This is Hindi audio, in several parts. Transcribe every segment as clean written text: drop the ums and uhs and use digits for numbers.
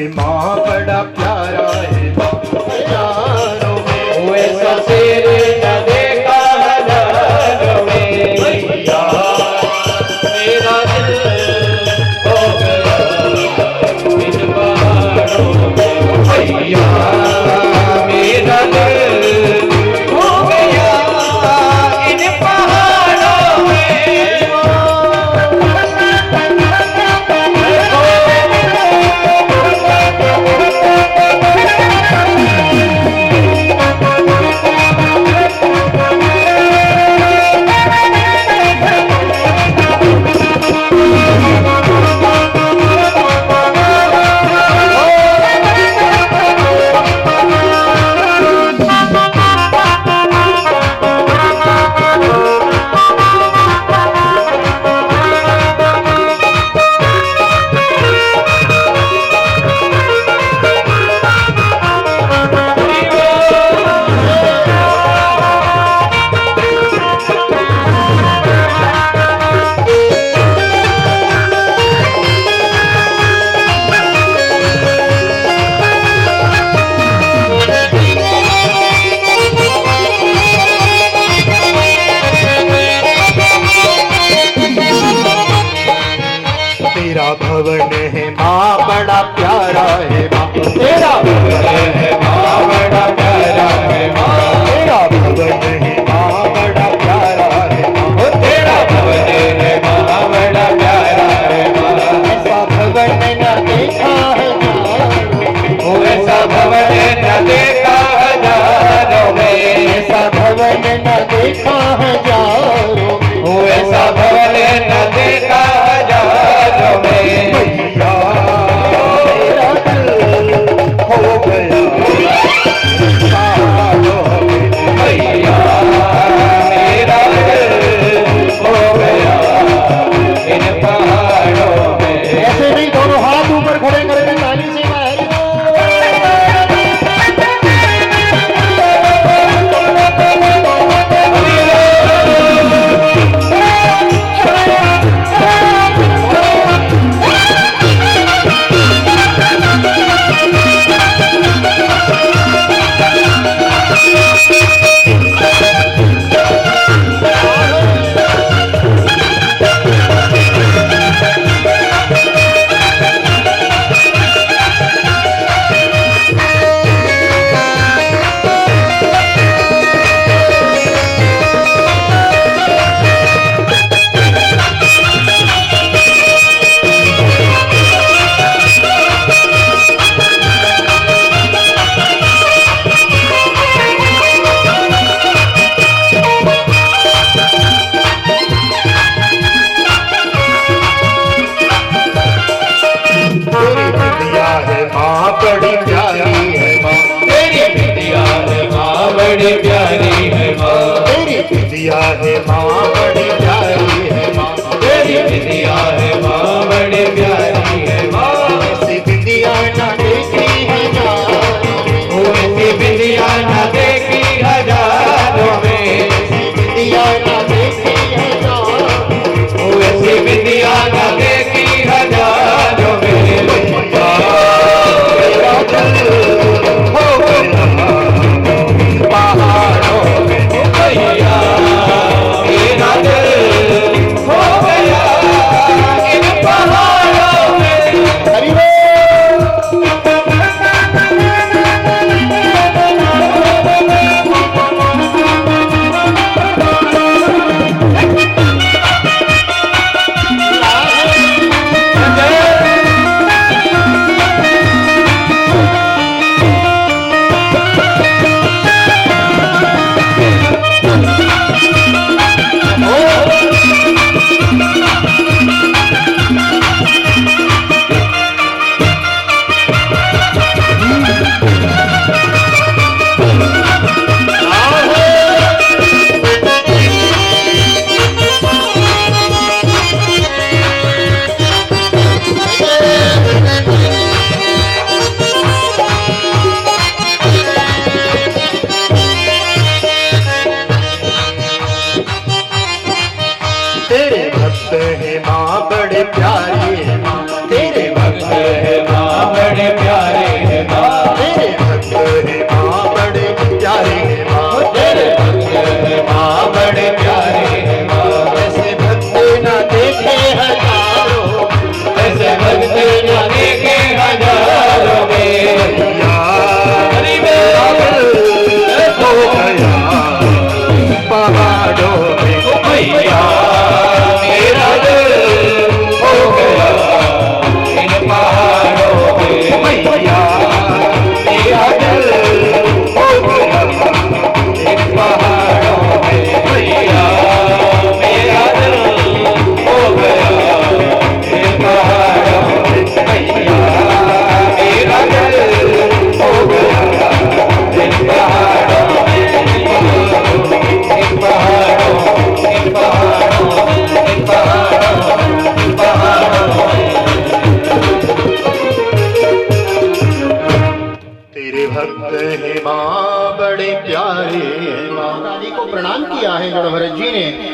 माँ बड़ा प्यारा है माँ हजारों में। वैसा शेर न देखा हजारों में। भैया मेरा दिल हो गया इन पहाड़ों में। भैया मेरा दिल हो गया इन पहाड़ों में। तेरा भवन है माँ बड़ा प्यारा है माँ। तेरा भवन है माँ बड़ा प्यारा है माँ। तेरा भवन है माँ बड़ा प्यारा है माँ। तेरा भवन है माँ बड़ा प्यारा है माँ। ऐसा भवन न देखा है ऐसा भवन न देखा हजारों में। ऐसा भवन न देखा हजारों में। ऐसा भवन न देखा हजारों में। भैया मेरा दिल हो गया पहाड़ों में। भैया मेरा दिल हो गया इन पहाड़ों में। ऐसे नहीं, दोनों हाथ ऊपर खड़े करके ताली से बड़ी प्यारी है माँ। तेरी बिटिया है माँ बड़ी प्यारी है माँ। तेरी बिटिया है माँ बड़ी प्यारी है माँ। तेरी बिटिया है माँ बड़ी प्यारी है माँ। ऐसी बिटिया न देखी हजारों में। ऐसी बिटिया न देखी हजारों में। ऐसी बिटिया न देखी हजारों में। ऐसी बिटिया न देखी हजारों में। पहाड़ों में भैया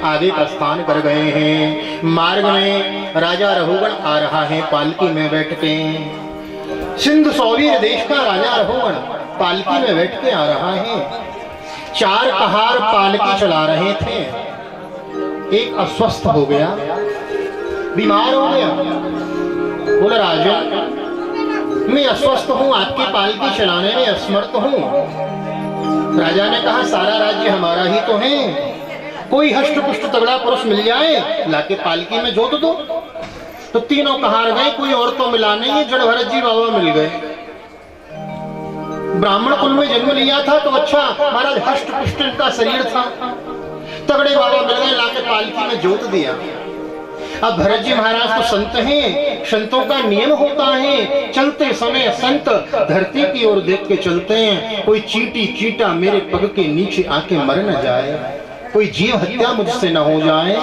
आगे प्रस्थान कर गए हैं। मार्ग में राजा रघुगण आ रहा है पालकी में बैठ के। सिंधु सौवीर देश का राजा रघुगण पालकी में बैठ के आ रहा है। 4 कहार पालकी चला रहे थे। एक अस्वस्थ हो गया, बीमार हो गया। बोला राजा मैं अस्वस्थ हूं, आपकी पालकी चलाने में असमर्थ हूं। राजा ने कहा सारा राज्य हमारा ही तो है, कोई हष्ट पुष्ट तगड़ा पुरुष मिल जाए लाके पालकी में जोत दो। तो तीनों कहार गए, कोई और तो मिला नहीं है, जड़ भरत जी बाबा मिल गए। ब्राह्मण कुल में जन्म लिया था तो अच्छा महाराज हष्ट पुष्ट का शरीर था, तगड़े बाबा मिल गए, लाके पालकी में जोत दिया। अब भरत जी महाराज तो संत हैं, संतों का नियम होता है चलते समय संत धरती की ओर देख के चलते हैं, कोई चींटी चींटा मेरे पग के नीचे आके मर न जाए, कोई जीव हत्या मुझसे न हो जाए।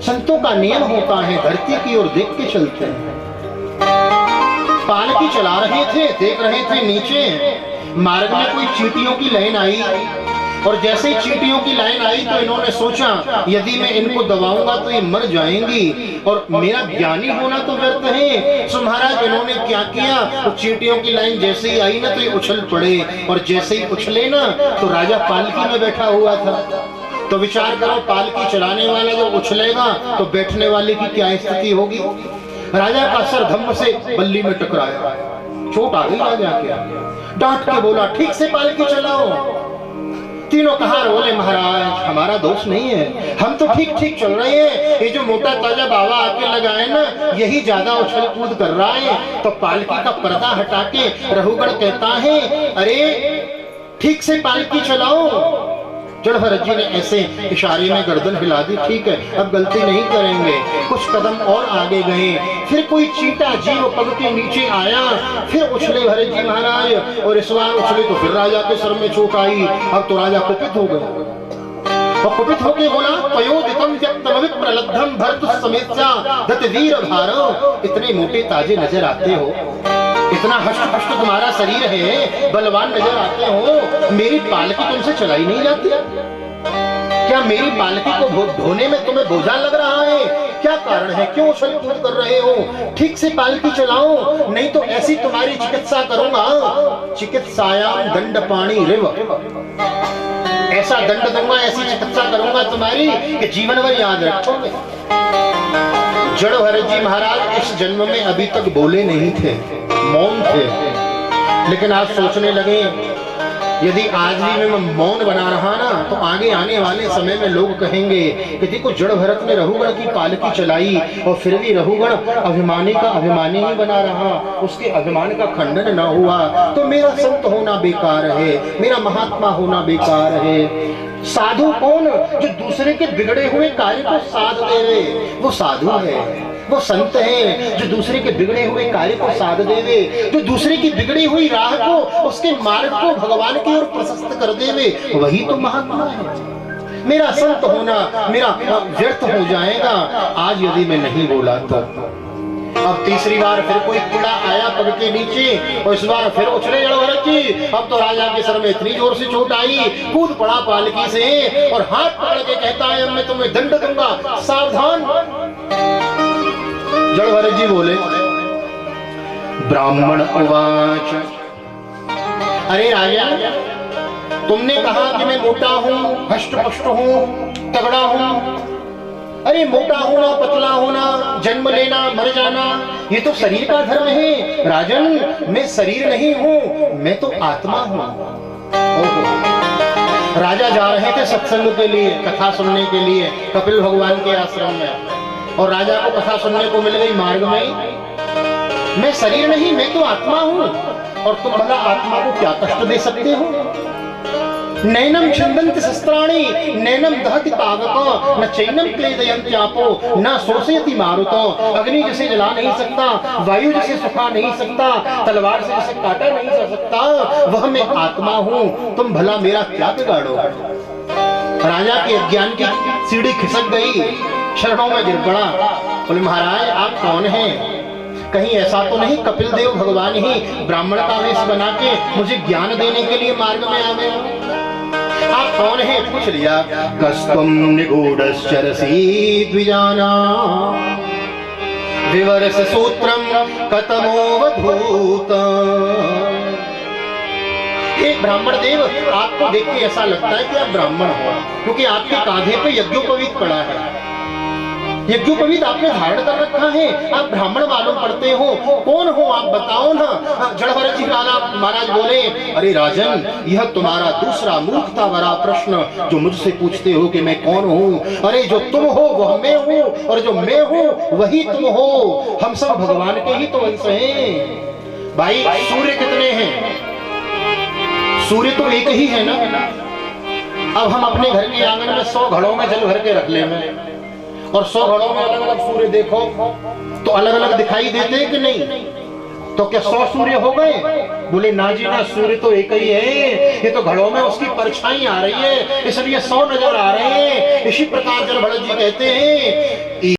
संतों का नियम होता है धरती की ओर देख के चलते हैं। पालकी चला रहे थे, देख रहे थे नीचे मार्ग में कोई चींटियों की लाइन आई, और जैसे ही चींटियों की लाइन आई तो इन्होंने सोचा यदि मैं इनको दबाऊंगा तो ये मर जाएंगी और मेरा ज्ञानी होना तो व्यर्थ है। सो महाराज इन्होंने क्या किया, तो चींटियों की लाइन जैसे ही आई ना तो ये उछल पड़े, और जैसे ही उछले ना तो राजा पालकी में बैठा हुआ था। तो विचार करो पालकी चलाने वाला जो उछलेगा तो बैठने वाले की क्या स्थिति होगी। राजा का सर धम्म से बल्ली में टकराया, चोट आ गई राजा के। डांट के बोला ठीक से पालकी चलाओ। तीनों कहार बोले महाराज हमारा दोष नहीं है, हम तो ठीक ठीक चल रहे हैं, ये जो मोटा ताजा बाबा आके लगाए ना यही ज्यादा उछल कूद कर रहा है। तो पालकी का पर्दा हटा के रघुगण कहता है अरे ठीक से पालकी चलाओ। जड़ भरत जी ने ऐसे इशारे में गर्दन हिला दी, ठीक है अब गलती नहीं करेंगे। कुछ कदम और आगे गए, फिर कोई चींटा जीव पग के नीचे आया, फिर उछले भरत जी महाराज, और इस बार उछले तो फिर राजा के सर में चोट आई। अब तो राजा कुपित हो गया, और कुपित होके बोला पयोदितम प्रलब्धम भरत समेत्या दत्त वीर भारो, इतने मोटे ताजे नजर आते हो, इतना हष्ट-पुष्ट तुम्हारा शरीर है, बलवान नजर आते हो, मेरी पालकी तुमसे चलाई नहीं जाती? क्या मेरी पालकी को ढोने में तुम्हें बोझा लग रहा है? क्या कारण है, क्यों उछल कूद कर रहे हो? ठीक से पालकी चलाओ, नहीं तो ऐसी तुम्हारी चिकित्सा करूंगा। चिकित्सायाम दंड पाणी रिव, ऐसा दंड दूंगा, ऐसी चिकित्सा करूंगा तुम्हारी कि जीवन भर याद रखोगे। जड़ भरत जी महाराज इस जन्म में अभी तक बोले नहीं थे, मौन थे, लेकिन आज सोचने लगे यदि आज भी मैं मौन बना रहा ना तो आगे आने वाले समय में लोग कहेंगे कि देखो जड़ भरत ने रघुगण की पालकी चलाई और फिर भी रघुगण अभिमानी का अभिमानी ही बना रहा, उसके अभिमान का खंडन न हुआ, तो मेरा संत होना बेकार है, मेरा महात्मा होना बेकार है। साधु कौन, जो दूसरे के बिगड़े हुए कार्य को साध देवे, वो साधु है। वो संत है जो दूसरे के बिगड़े हुए कार्य को साध देवे, जो दूसरे की बिगड़ी हुई राह को, उसके मार्ग को भगवान की ओर प्रशस्त कर देवे, वही तो महात्मा है। मेरा संत होना मेरा व्यर्थ हो जाएगा आज यदि मैं नहीं बोला तो। अब तीसरी बार फिर कोई कीड़ा आया पग के नीचे, और इस बार फिर उछले जड़ भरत जी। अब तो राजा के सर में इतनी जोर से चोट आई, कूद पड़ा पालकी से और हाथ पकड़ के कहता है मैं तुम्हें दंड दूंगा, सावधान। जड़ भरत जी बोले ब्राह्मण उवाच, अरे राजा तुमने कहा कि मैं मोटा हूँ, हष्ट पुष्ट हूँ, तगड़ा हूँ। अरे मोटा होना, पतला होना, जन्म लेना, मर जाना, ये तो शरीर का धर्म है। राजन मैं शरीर नहीं हूँ, मैं तो आत्मा हूँ। राजा जा रहे थे सत्संग के लिए, कथा सुनने के लिए कपिल भगवान के आश्रम में, और राजा को कथा सुनने को मिल गई मार्ग में। मैं शरीर नहीं, मैं तो आत्मा हूँ, और तुम भला आत्मा को क्या कष्ट दे सकते हो? नैनम छिन्दन्ति शस्त्राणि नैनम दहति पावक न चैनम क्लेदयन्ति आपो न शोषयति मारुतो। अग्नि जिसे जला नहीं सकता, वायु जिसे सुखा नहीं सकता, तलवार से जिसे काटा नहीं जा सकता, वह मैं आत्मा हूँ, तुम भला मेरा क्या बिगाड़ो? राजा के अज्ञान की सीढ़ी खिसक गई, शरणों में गिर पड़ा। बोले महाराज आप कौन हैं? कहीं ऐसा तो नहीं कपिल देव भगवान ही ब्राह्मण का वेश बना के मुझे ज्ञान देने के लिए मार्ग में आ गए? आप कौन है पूछ लिया। कस्तुम निगूढ़श्चरसी द्विजाना विवर्ष सूत्रम कतमोवधूत। हे ब्राह्मण देव, आपको देख के ऐसा लगता है कि आप ब्राह्मण हो, क्योंकि आपके कांधे पे यज्ञोपवीत पड़ा है। यज्ञोपवीत आपने धारण कर रखा है, आप ब्राह्मण मालूम पड़ते हो। कौन हो आप बताओ ना। जड़भरत जी महाराज बोले, अरे राजन, यह तुम्हारा दूसरा मूर्खता भरा प्रश्न जो मुझसे पूछते हो कि मैं कौन हूँ। अरे जो तुम हो वह मैं हूँ, और जो मैं हूँ वही तुम हो। हम सब भगवान के ही तो अंश हैं। भाई सूर्य कितने हैं? सूर्य तो एक ही है ना। अब हम अपने घर के आंगन में 100 घड़ों में जल भर के रख ले, और 100 घड़ों में अलग अलग सूर्य देखो तो अलग अलग दिखाई देते हैं कि नहीं? तो क्या 100 सूर्य हो गए? बोले ना जी ना, सूर्य तो एक ही है। ये तो घड़ों में उसकी परछाई आ रही है, इसलिए 100 नजर आ रहे हैं। इसी प्रकार जड़भरत जी कहते हैं